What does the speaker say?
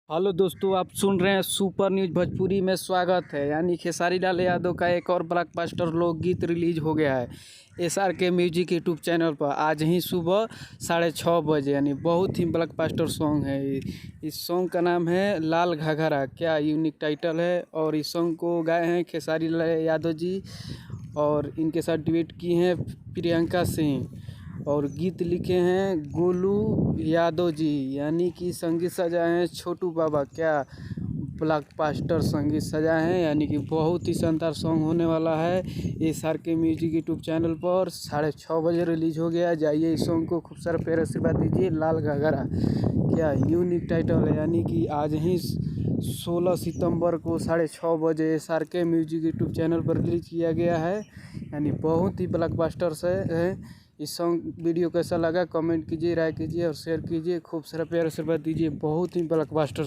Hello दोस्तों, आप सुन रहे हैं सुपर न्यूज भोजपुरी में। स्वागत है। यानी खेसारी लाल यादव का एक और ब्लॉकबस्टर लोकगीत रिलीज हो गया है SRK म्यूजिक यूट्यूब चैनल पर आज ही सुबह 6:30 बजे। यानी बहुत ही ब्लॉकबस्टर सॉन्ग है। इस सॉन्ग का नाम है लाल घाघरा। क्या यूनिक टाइटल है। और इस सॉन्ग को गाए हैं खेसारी लाल यादव जी और इनके साथ डुएट की हैं प्रियंका सिंह और गीत लिखे हैं गोलू यादव जी। यानी कि संगीत सजाए हैं छोटू बाबा। क्या ब्लॉकबस्टर संगीत सजाए हैं। यानी कि बहुत ही शानदार सॉन्ग होने वाला है। SRK म्यूजिक यूट्यूब चैनल पर 6:30 बजे रिलीज हो गया। जाइए इस सॉन्ग को खूब सारा प्यार आशीर्वाद दीजिए। लाल घाघरा क्या यूनिक टाइटल है। यानी कि आज ही 16 सितंबर को 6:30 बजे SRK म्यूजिक यूट्यूब चैनल पर रिलीज किया गया है। यानी बहुत ही ब्लॉकबस्टर है। इस सॉन्ग वीडियो कैसा लगा कमेंट कीजिए, राय कीजिए और शेयर कीजिए। खूब सारा प्यार आशीर्वाद दीजिए। बहुत ही ब्लॉकबस्टर